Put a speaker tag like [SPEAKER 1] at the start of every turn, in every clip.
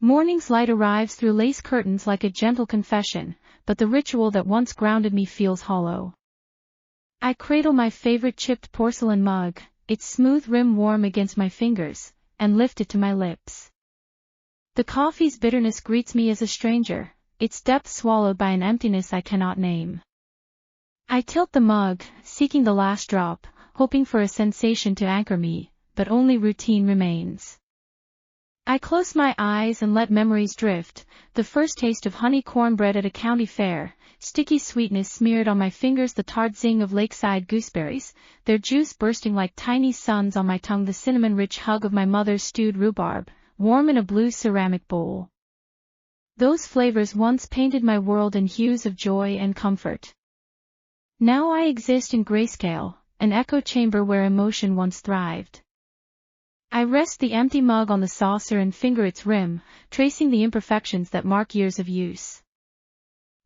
[SPEAKER 1] Morning's light arrives through lace curtains like a gentle confession, but the ritual that once grounded me feels hollow. I cradle my favorite chipped porcelain mug, its smooth rim warm against my fingers, and lift it to my lips. The coffee's bitterness greets me as a stranger, its depth swallowed by an emptiness I cannot name. I tilt the mug, seeking the last drop, hoping for a sensation to anchor me, but only routine remains. I close my eyes and let memories drift, the first taste of honey cornbread at a county fair, sticky sweetness smeared on my fingers, the tart zing of lakeside gooseberries, their juice bursting like tiny suns on my tongue, the cinnamon-rich hug of my mother's stewed rhubarb, warm in a blue ceramic bowl. Those flavors once painted my world in hues of joy and comfort. Now I exist in grayscale, an echo chamber where emotion once thrived. I rest the empty mug on the saucer and finger its rim, tracing the imperfections that mark years of use.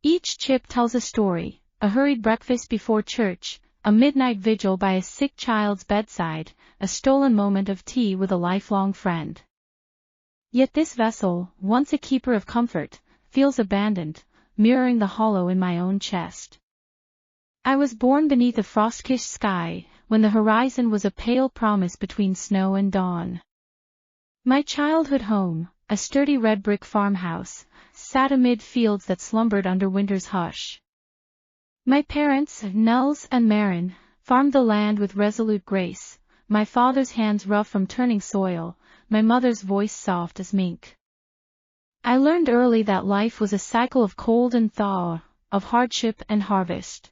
[SPEAKER 1] Each chip tells a story, a hurried breakfast before church, a midnight vigil by a sick child's bedside, a stolen moment of tea with a lifelong friend. Yet this vessel, once a keeper of comfort, feels abandoned, mirroring the hollow in my own chest. I was born beneath a frost-kissed sky, when the horizon was a pale promise between snow and dawn. My childhood home, a sturdy red brick farmhouse, sat amid fields that slumbered under winter's hush. My parents, Nels and Marin, farmed the land with resolute grace, my father's hands rough from turning soil, my mother's voice soft as mink. I learned early that life was a cycle of cold and thaw, of hardship and harvest.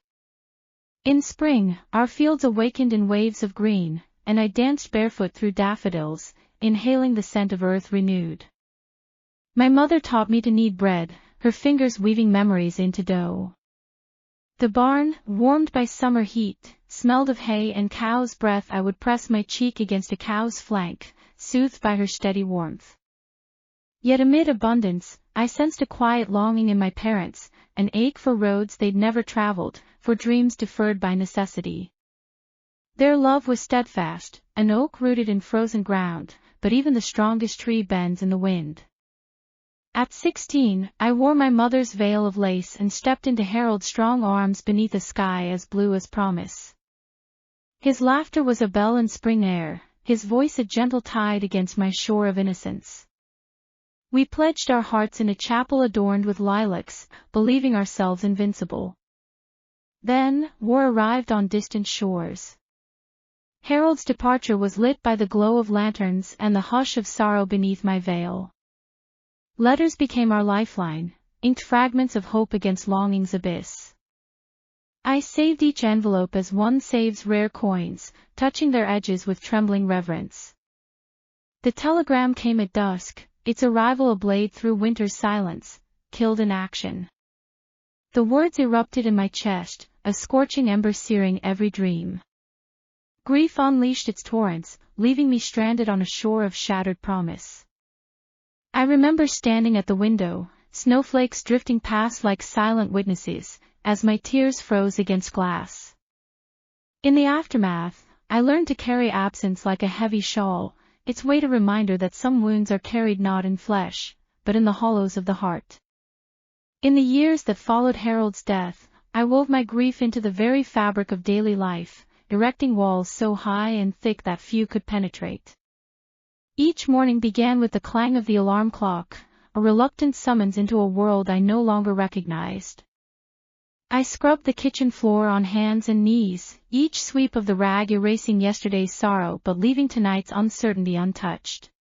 [SPEAKER 1] In spring, our fields awakened in waves of green, and I danced barefoot through daffodils, inhaling the scent of earth renewed. My mother taught me to knead bread, her fingers weaving memories into dough. The barn, warmed by summer heat, smelled of hay and cow's breath. I would press my cheek against a cow's flank, soothed by her steady warmth. Yet amid abundance, I sensed a quiet longing in my parents, an ache for roads they'd never traveled, for dreams deferred by necessity. Their love was steadfast, an oak rooted in frozen ground, but even the strongest tree bends in the wind. At 16, I wore my mother's veil of lace and stepped into Harold's strong arms beneath a sky as blue as promise. His laughter was a bell in spring air, his voice a gentle tide against my shore of innocence. We pledged our hearts in a chapel adorned with lilacs, believing ourselves invincible. Then, war arrived on distant shores. Harold's departure was lit by the glow of lanterns and the hush of sorrow beneath my veil. Letters became our lifeline, inked fragments of hope against longing's abyss. I saved each envelope as one saves rare coins, touching their edges with trembling reverence. The telegram came at dusk, its arrival a blade through winter's silence, killed in action. The words erupted in my chest, a scorching ember searing every dream. Grief unleashed its torrents, leaving me stranded on a shore of shattered promise. I remember standing at the window, snowflakes drifting past like silent witnesses, as my tears froze against glass. In the aftermath, I learned to carry absence like a heavy shawl, its weight a reminder that some wounds are carried not in flesh, but in the hollows of the heart. In the years that followed Harold's death, I wove my grief into the very fabric of daily life, erecting walls so high and thick that few could penetrate. Each morning began with the clang of the alarm clock, a reluctant summons into a world I no longer recognized. I scrubbed the kitchen floor on hands and knees, each sweep of the rag erasing yesterday's sorrow but leaving tonight's uncertainty untouched.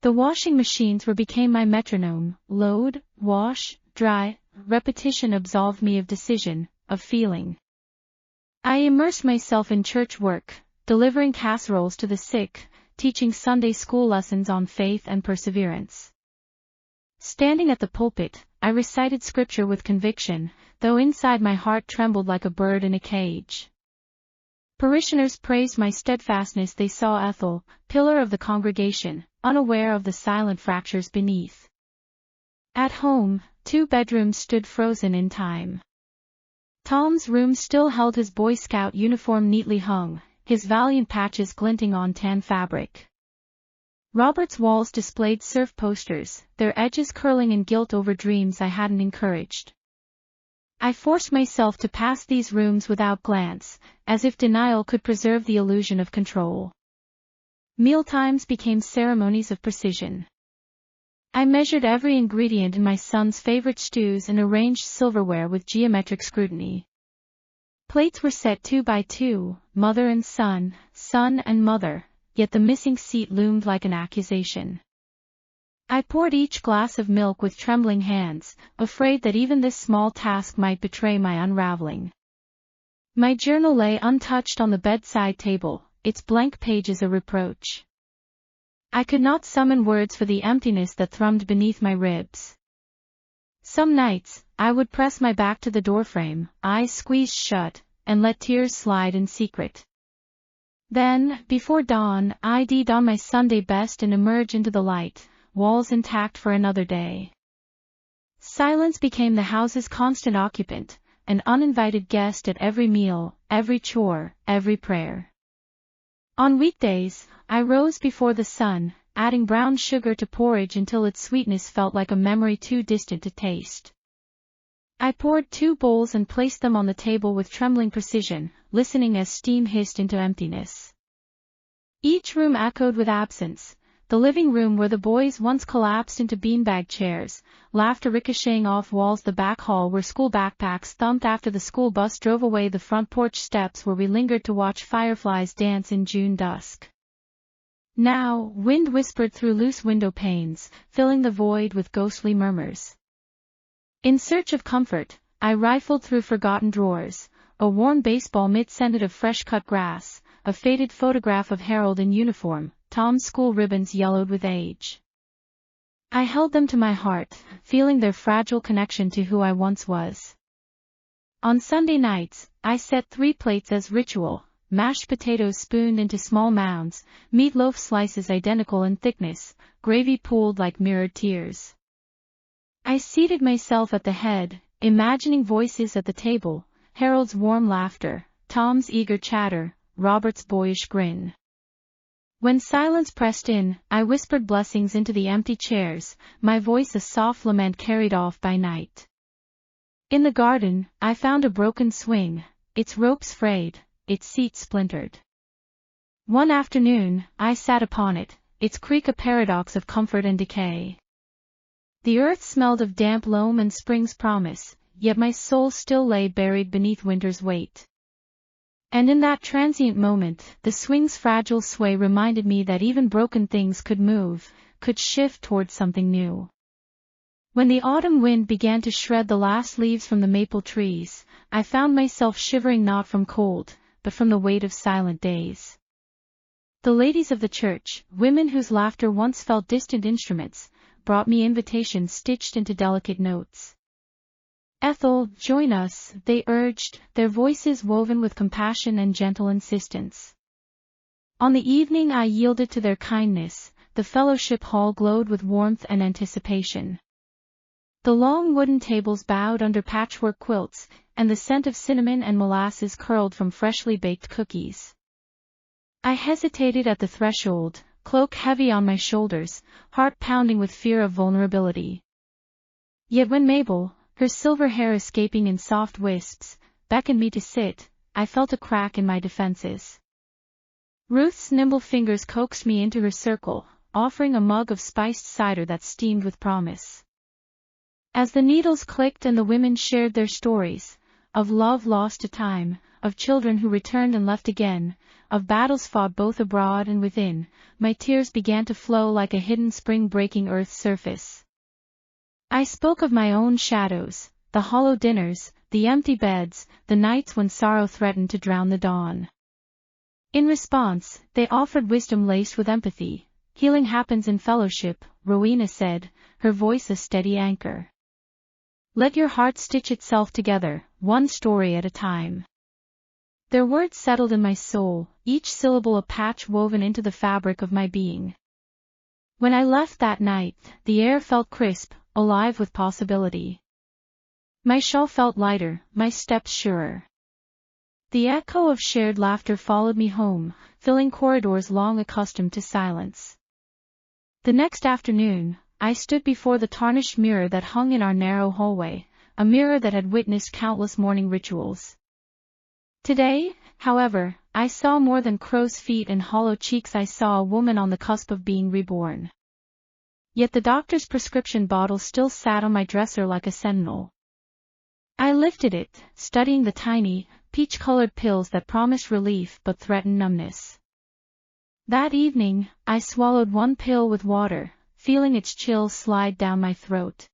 [SPEAKER 1] The washing machines became my metronome, load, wash, dry, repetition absolved me of decision, of feeling. I immersed myself in church work, delivering casseroles to the sick, teaching Sunday school lessons on faith and perseverance. Standing at the pulpit, I recited scripture with conviction, though inside my heart trembled like a bird in a cage. Parishioners praised my steadfastness. They saw Ethel, pillar of the congregation, unaware of the silent fractures beneath. At home, 2 bedrooms stood frozen in time. Tom's room still held his Boy Scout uniform neatly hung, his valiant patches glinting on tan fabric. Robert's walls displayed surf posters, their edges curling in guilt over dreams I hadn't encouraged. I forced myself to pass these rooms without glance, as if denial could preserve the illusion of control. Mealtimes became ceremonies of precision. I measured every ingredient in my son's favorite stews and arranged silverware with geometric scrutiny. Plates were set 2 by 2, mother and son, son and mother, yet the missing seat loomed like an accusation. I poured each glass of milk with trembling hands, afraid that even this small task might betray my unraveling. My journal lay untouched on the bedside table, its blank pages a reproach. I could not summon words for the emptiness that thrummed beneath my ribs. Some nights, I would press my back to the doorframe, eyes squeezed shut, and let tears slide in secret. Then, before dawn, I'd don my Sunday best and emerge into the light, walls intact for another day. Silence became the house's constant occupant, an uninvited guest at every meal, every chore, every prayer. On weekdays, I rose before the sun, adding brown sugar to porridge until its sweetness felt like a memory too distant to taste. I poured 2 bowls and placed them on the table with trembling precision, listening as steam hissed into emptiness. Each room echoed with absence, the living room where the boys once collapsed into beanbag chairs, laughter ricocheting off walls, the back hall where school backpacks thumped after the school bus drove away, the front porch steps where we lingered to watch fireflies dance in June dusk. Now, wind whispered through loose window panes, filling the void with ghostly murmurs. In search of comfort, I rifled through forgotten drawers, a worn baseball mitt scented of fresh-cut grass, a faded photograph of Harold in uniform, Tom's school ribbons yellowed with age. I held them to my heart, feeling their fragile connection to who I once was. On Sunday nights, I set 3 plates as ritual, mashed potatoes spooned into small mounds, meatloaf slices identical in thickness, gravy pooled like mirrored tears. I seated myself at the head, imagining voices at the table, Harold's warm laughter, Tom's eager chatter, Robert's boyish grin. When silence pressed in, I whispered blessings into the empty chairs, my voice a soft lament carried off by night. In the garden, I found a broken swing, its ropes frayed, its seat splintered. One afternoon, I sat upon it, its creak a paradox of comfort and decay. The earth smelled of damp loam and spring's promise, yet my soul still lay buried beneath winter's weight. And in that transient moment, the swing's fragile sway reminded me that even broken things could move, could shift towards something new. When the autumn wind began to shred the last leaves from the maple trees, I found myself shivering not from cold, but from the weight of silent days. The ladies of the church, women whose laughter once felt distant instruments, brought me invitations stitched into delicate notes. "Ethel, join us," they urged, their voices woven with compassion and gentle insistence. On the evening I yielded to their kindness, the fellowship hall glowed with warmth and anticipation. The long wooden tables bowed under patchwork quilts, and the scent of cinnamon and molasses curled from freshly baked cookies. I hesitated at the threshold, cloak heavy on my shoulders, heart pounding with fear of vulnerability. Yet when Mabel, her silver hair escaping in soft wisps, beckoned me to sit, I felt a crack in my defenses. Ruth's nimble fingers coaxed me into her circle, offering a mug of spiced cider that steamed with promise. As the needles clicked and the women shared their stories, of love lost to time, of children who returned and left again, of battles fought both abroad and within, my tears began to flow like a hidden spring breaking Earth's surface. I spoke of my own shadows, the hollow dinners, the empty beds, the nights when sorrow threatened to drown the dawn. In response, they offered wisdom laced with empathy. "Healing happens in fellowship," Rowena said, her voice a steady anchor. "Let your heart stitch itself together, one story at a time." Their words settled in my soul, each syllable a patch woven into the fabric of my being. When I left that night, the air felt crisp, alive with possibility. My shawl felt lighter, my steps surer. The echo of shared laughter followed me home, filling corridors long accustomed to silence. The next afternoon, I stood before the tarnished mirror that hung in our narrow hallway, a mirror that had witnessed countless morning rituals. Today, however, I saw more than crow's feet and hollow cheeks. I saw a woman on the cusp of being reborn. Yet the doctor's prescription bottle still sat on my dresser like a sentinel. I lifted it, studying the tiny, peach-colored pills that promised relief but threatened numbness. That evening, I swallowed one pill with water, feeling its chill slide down my throat.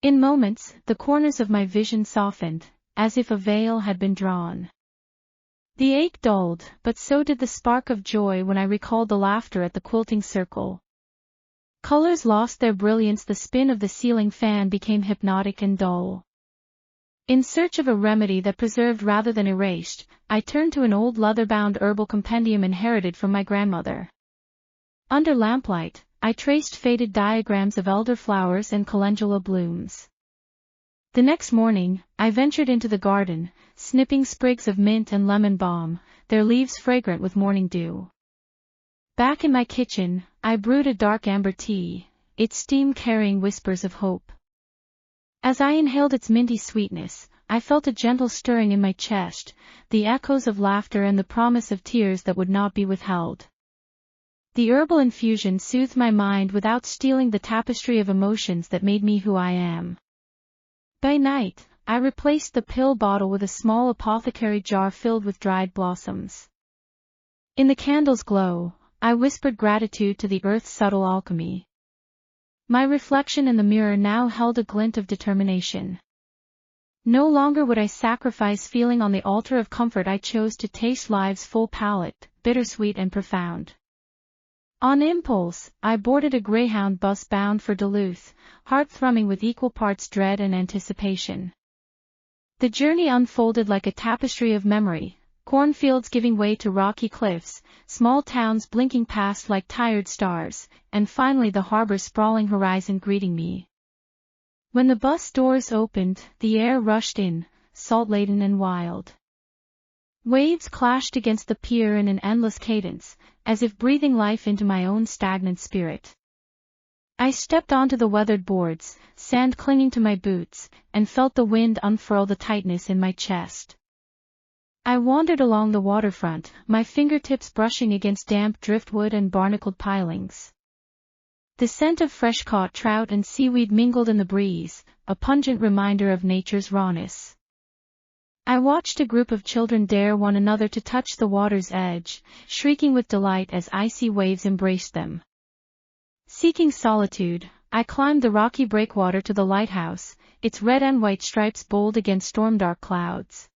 [SPEAKER 1] In moments, the corners of my vision softened, as if a veil had been drawn. The ache dulled, but so did the spark of joy when I recalled the laughter at the quilting circle. Colors lost their brilliance. The spin of the ceiling fan became hypnotic and dull. In search of a remedy that preserved rather than erased, I turned to an old leather-bound herbal compendium inherited from my grandmother. Under lamplight, I traced faded diagrams of elderflowers and calendula blooms. The next morning, I ventured into the garden, snipping sprigs of mint and lemon balm, their leaves fragrant with morning dew. Back in my kitchen, I brewed a dark amber tea, its steam carrying whispers of hope. As I inhaled its minty sweetness, I felt a gentle stirring in my chest, the echoes of laughter and the promise of tears that would not be withheld. The herbal infusion soothed my mind without stealing the tapestry of emotions that made me who I am. By night, I replaced the pill bottle with a small apothecary jar filled with dried blossoms. In the candle's glow, I whispered gratitude to the earth's subtle alchemy. My reflection in the mirror now held a glint of determination. No longer would I sacrifice feeling on the altar of comfort. I chose to taste life's full palate, bittersweet and profound. On impulse, I boarded a Greyhound bus bound for Duluth, heart thrumming with equal parts dread and anticipation. The journey unfolded like a tapestry of memory, cornfields giving way to rocky cliffs, small towns blinking past like tired stars, and finally the harbor's sprawling horizon greeting me. When the bus doors opened, the air rushed in, salt-laden and wild. Waves clashed against the pier in an endless cadence, as if breathing life into my own stagnant spirit. I stepped onto the weathered boards, sand clinging to my boots, and felt the wind unfurl the tightness in my chest. I wandered along the waterfront, my fingertips brushing against damp driftwood and barnacled pilings. The scent of fresh-caught trout and seaweed mingled in the breeze, a pungent reminder of nature's rawness. I watched a group of children dare one another to touch the water's edge, shrieking with delight as icy waves embraced them. Seeking solitude, I climbed the rocky breakwater to the lighthouse, its red and white stripes bold against storm-dark clouds.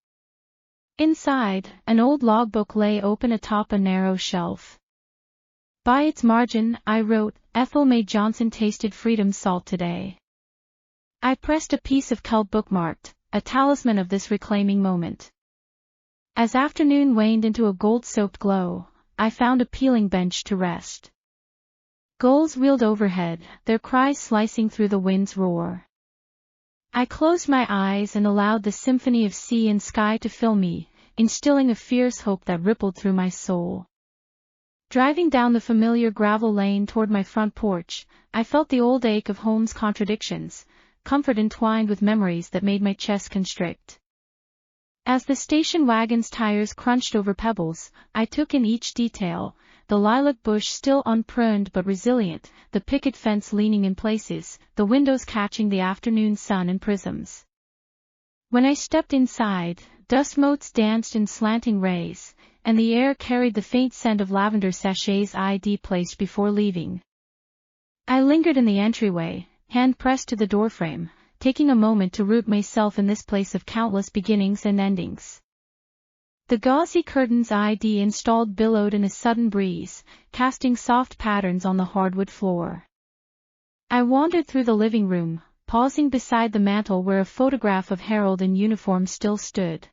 [SPEAKER 1] Inside, an old logbook lay open atop a narrow shelf. By its margin, I wrote, "Ethel Mae Johnson tasted freedom's salt today." I pressed a piece of kelp bookmarked, a talisman of this reclaiming moment. As afternoon waned into a gold-soaked glow, I found a peeling bench to rest. Gulls wheeled overhead, their cries slicing through the wind's roar. I closed my eyes and allowed the symphony of sea and sky to fill me, instilling a fierce hope that rippled through my soul. Driving down the familiar gravel lane toward my front porch, I felt the old ache of home's contradictions, comfort entwined with memories that made my chest constrict. As the station wagon's tires crunched over pebbles, I took in each detail, the lilac bush still unpruned but resilient, the picket fence leaning in places, the windows catching the afternoon sun in prisms. When I stepped inside, dust motes danced in slanting rays, and the air carried the faint scent of lavender sachets I'd placed before leaving. I lingered in the entryway, hand pressed to the doorframe, taking a moment to root myself in this place of countless beginnings and endings. The gauzy curtains I'd installed billowed in a sudden breeze, casting soft patterns on the hardwood floor. I wandered through the living room, pausing beside the mantel where a photograph of Harold in uniform still stood.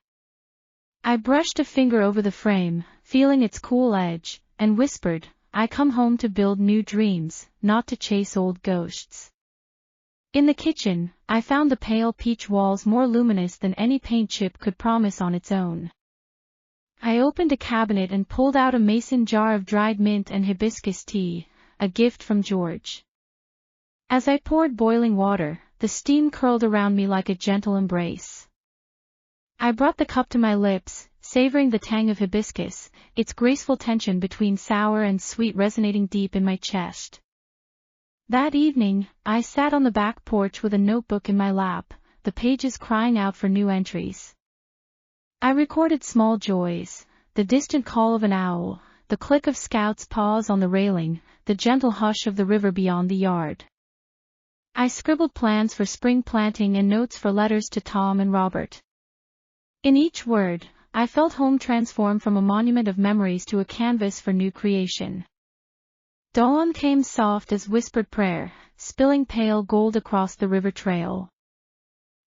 [SPEAKER 1] I brushed a finger over the frame, feeling its cool edge, and whispered, "I come home to build new dreams, not to chase old ghosts." In the kitchen, I found the pale peach walls more luminous than any paint chip could promise on its own. I opened a cabinet and pulled out a mason jar of dried mint and hibiscus tea, a gift from George. As I poured boiling water, the steam curled around me like a gentle embrace. I brought the cup to my lips, savoring the tang of hibiscus, its graceful tension between sour and sweet resonating deep in my chest. That evening, I sat on the back porch with a notebook in my lap, the pages crying out for new entries. I recorded small joys, the distant call of an owl, the click of Scout's paws on the railing, the gentle hush of the river beyond the yard. I scribbled plans for spring planting and notes for letters to Tom and Robert. In each word, I felt home transform from a monument of memories to a canvas for new creation. Dawn came soft as whispered prayer, spilling pale gold across the river trail.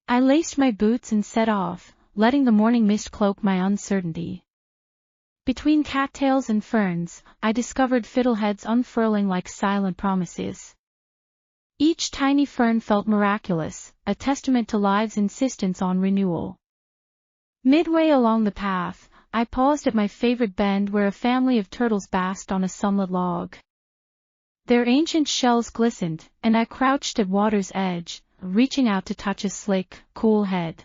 [SPEAKER 1] I laced my boots and set off, letting the morning mist cloak my uncertainty. Between cattails and ferns, I discovered fiddleheads unfurling like silent promises. Each tiny fern felt miraculous, a testament to life's insistence on renewal. Midway along the path, I paused at my favorite bend where a family of turtles basked on a sunlit log. Their ancient shells glistened, and I crouched at water's edge, reaching out to touch a slick, cool head.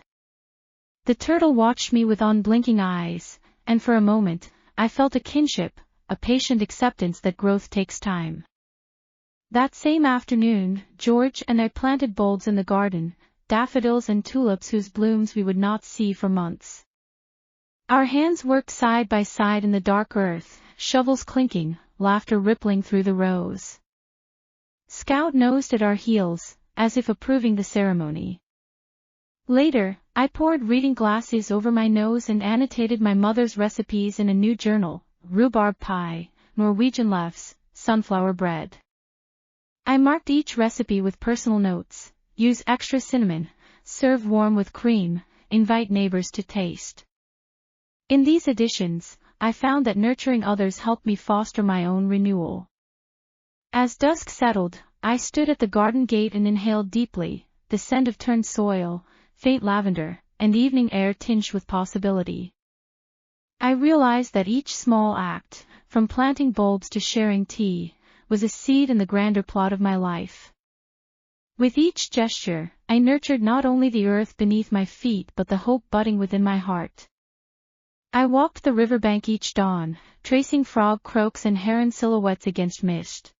[SPEAKER 1] The turtle watched me with unblinking eyes, and for a moment, I felt a kinship, a patient acceptance that growth takes time. That same afternoon, George and I planted bulbs in the garden, daffodils and tulips whose blooms we would not see for months. Our hands worked side by side in the dark earth, shovels clinking, laughter rippling through the rows. Scout nosed at our heels, as if approving the ceremony. Later, I poured reading glasses over my nose and annotated my mother's recipes in a new journal: rhubarb pie, Norwegian lefse, sunflower bread. I marked each recipe with personal notes: use extra cinnamon, serve warm with cream, invite neighbors to taste. In these additions, I found that nurturing others helped me foster my own renewal. As dusk settled, I stood at the garden gate and inhaled deeply, the scent of turned soil, faint lavender, and evening air tinged with possibility. I realized that each small act, from planting bulbs to sharing tea, was a seed in the grander plot of my life. With each gesture, I nurtured not only the earth beneath my feet but the hope budding within my heart. I walked the riverbank each dawn, tracing frog croaks and heron silhouettes against mist.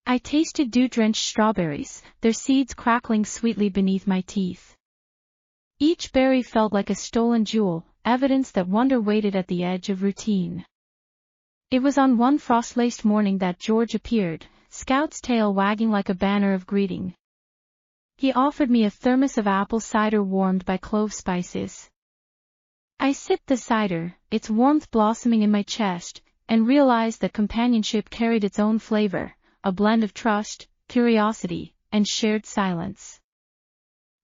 [SPEAKER 1] I tasted dew-drenched strawberries, their seeds crackling sweetly beneath my teeth. Each berry felt like a stolen jewel, evidence that wonder waited at the edge of routine. It was on one frost-laced morning that George appeared, Scout's tail wagging like a banner of greeting. He offered me a thermos of apple cider warmed by clove spices. I sipped the cider, its warmth blossoming in my chest, and realized that companionship carried its own flavor, a blend of trust, curiosity, and shared silence.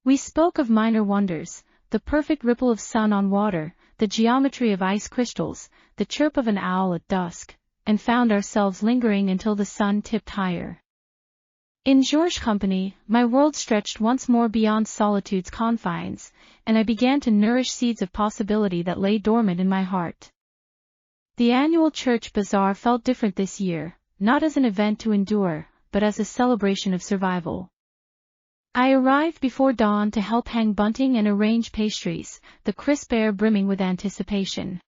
[SPEAKER 1] We spoke of minor wonders, the perfect ripple of sun on water, the geometry of ice crystals, the chirp of an owl at dusk, and found ourselves lingering until the sun tipped higher. In George's company, my world stretched once more beyond solitude's confines, and I began to nourish seeds of possibility that lay dormant in my heart. The annual church bazaar felt different this year, not as an event to endure, but as a celebration of survival. I arrived before dawn to help hang bunting and arrange pastries, the crisp air brimming with anticipation.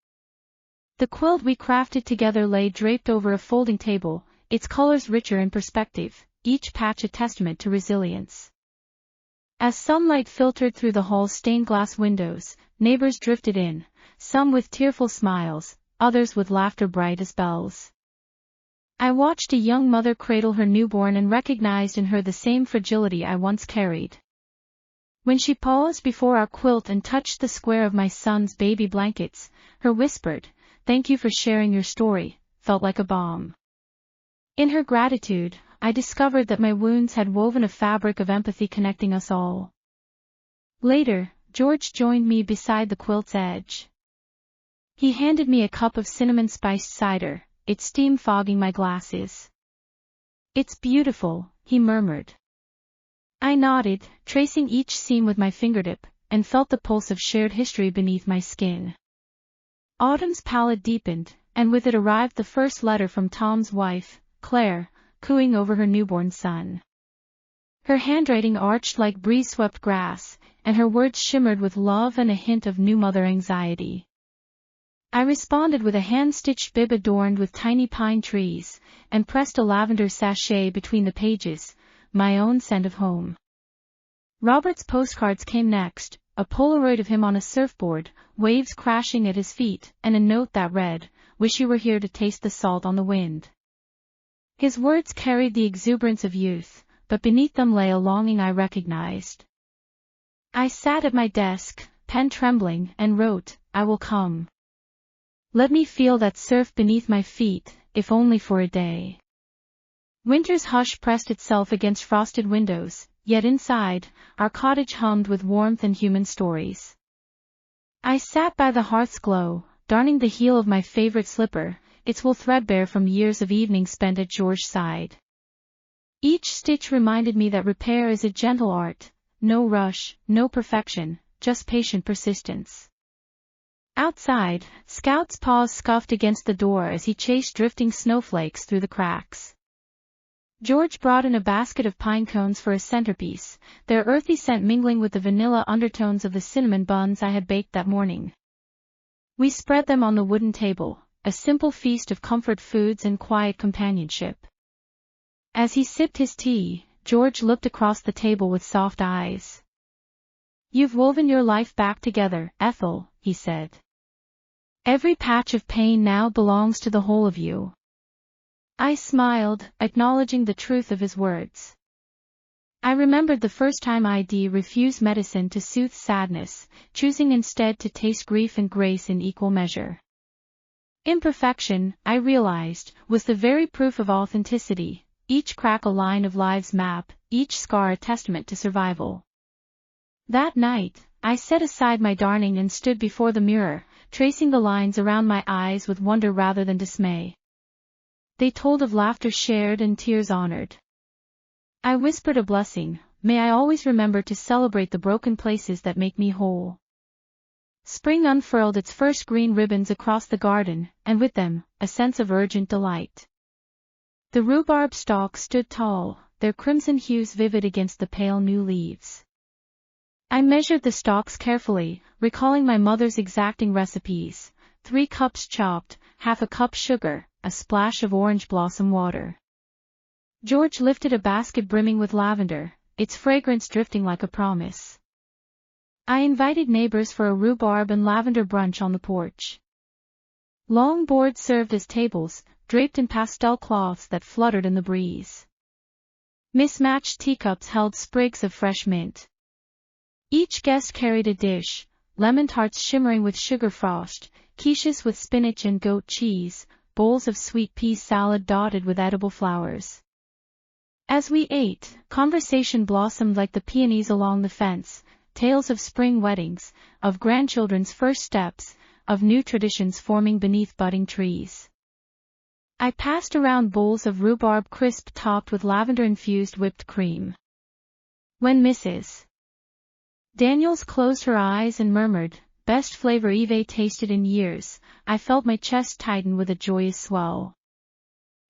[SPEAKER 1] The quilt we crafted together lay draped over a folding table, its colors richer in perspective, each patch a testament to resilience. As sunlight filtered through the hall's stained glass windows, neighbors drifted in, some with tearful smiles, others with laughter bright as bells. I watched a young mother cradle her newborn and recognized in her the same fragility I once carried. When she paused before our quilt and touched the square of my son's baby blankets, her whispered, "Thank you for sharing your story," felt like a balm. In her gratitude, I discovered that my wounds had woven a fabric of empathy connecting us all. Later, George joined me beside the quilt's edge. He handed me a cup of cinnamon-spiced cider, its steam fogging my glasses. "It's beautiful," he murmured. I nodded, tracing each seam with my fingertip, and felt the pulse of shared history beneath my skin. Autumn's palette deepened, and with it arrived the first letter from Tom's wife, Claire, cooing over her newborn son. Her handwriting arched like breeze-swept grass, and her words shimmered with love and a hint of new mother anxiety. I responded with a hand-stitched bib adorned with tiny pine trees, and pressed a lavender sachet between the pages, my own scent of home. Robert's postcards came next, a Polaroid of him on a surfboard, waves crashing at his feet, and a note that read, "Wish you were here to taste the salt on the wind." His words carried the exuberance of youth, but beneath them lay a longing I recognized. I sat at my desk, pen trembling, and wrote, "I will come. Let me feel that surf beneath my feet, if only for a day." Winter's hush pressed itself against frosted windows, yet inside, our cottage hummed with warmth and human stories. I sat by the hearth's glow, darning the heel of my favorite slipper, its wool threadbare from years of evenings spent at George's side. Each stitch reminded me that repair is a gentle art, no rush, no perfection, just patient persistence. Outside, Scout's paws scuffed against the door as he chased drifting snowflakes through the cracks. George brought in a basket of pine cones for a centerpiece, their earthy scent mingling with the vanilla undertones of the cinnamon buns I had baked that morning. We spread them on the wooden table, a simple feast of comfort foods and quiet companionship. As he sipped his tea, George looked across the table with soft eyes. "You've woven your life back together, Ethel," he said. "Every patch of pain now belongs to the whole of you." I smiled, acknowledging the truth of his words. I remembered the first time I'd refused medicine to soothe sadness, choosing instead to taste grief and grace in equal measure. Imperfection, I realized, was the very proof of authenticity, each crack a line of life's map, each scar a testament to survival. That night, I set aside my darning and stood before the mirror, tracing the lines around my eyes with wonder rather than dismay. They told of laughter shared and tears honored. I whispered a blessing, "May I always remember to celebrate the broken places that make me whole." Spring unfurled its first green ribbons across the garden, and with them, a sense of urgent delight. The rhubarb stalks stood tall, their crimson hues vivid against the pale new leaves. I measured the stalks carefully, recalling my mother's exacting recipes: 3 cups chopped, half a cup sugar, a splash of orange blossom water. George lifted a basket brimming with lavender, its fragrance drifting like a promise. I invited neighbors for a rhubarb and lavender brunch on the porch. Long boards served as tables, draped in pastel cloths that fluttered in the breeze. Mismatched teacups held sprigs of fresh mint. Each guest carried a dish, lemon tarts shimmering with sugar frost, quiches with spinach and goat cheese, bowls of sweet pea salad dotted with edible flowers. As we ate, conversation blossomed like the peonies along the fence, tales of spring weddings, of grandchildren's first steps, of new traditions forming beneath budding trees. I passed around bowls of rhubarb crisp topped with lavender-infused whipped cream. When Mrs. Daniels closed her eyes and murmured, "Best flavor Eve tasted in years," I felt my chest tighten with a joyous swell.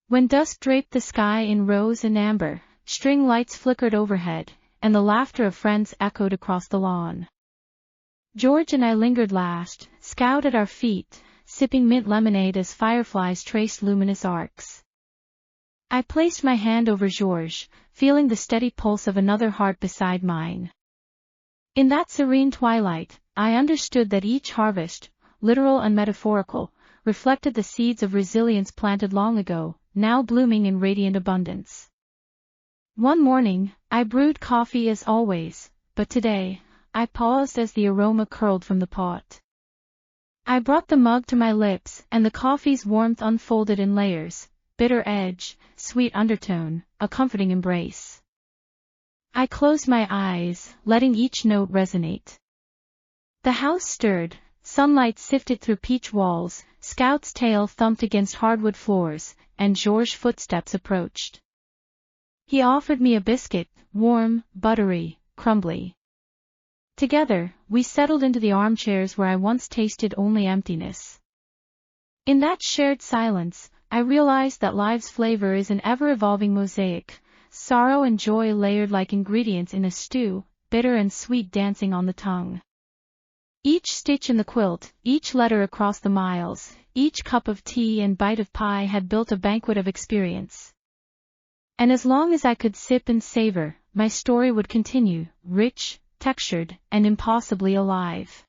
[SPEAKER 1] When dusk draped the sky in rose and amber, string lights flickered overhead, and the laughter of friends echoed across the lawn. George and I lingered last, Scout at our feet, sipping mint lemonade as fireflies traced luminous arcs. I placed my hand over George, feeling the steady pulse of another heart beside mine. In that serene twilight, I understood that each harvest, literal and metaphorical, reflected the seeds of resilience planted long ago, now blooming in radiant abundance. One morning, I brewed coffee as always, but today, I paused as the aroma curled from the pot. I brought the mug to my lips, and the coffee's warmth unfolded in layers, bitter edge, sweet undertone, a comforting embrace. I closed my eyes, letting each note resonate. The house stirred, sunlight sifted through peach walls, Scout's tail thumped against hardwood floors, and George's footsteps approached. He offered me a biscuit, warm, buttery, crumbly. Together, we settled into the armchairs where I once tasted only emptiness. In that shared silence, I realized that life's flavor is an ever-evolving mosaic, sorrow and joy layered like ingredients in a stew, bitter and sweet dancing on the tongue. Each stitch in the quilt, each letter across the miles, each cup of tea and bite of pie had built a banquet of experience. And as long as I could sip and savor, my story would continue, rich, textured, and impossibly alive.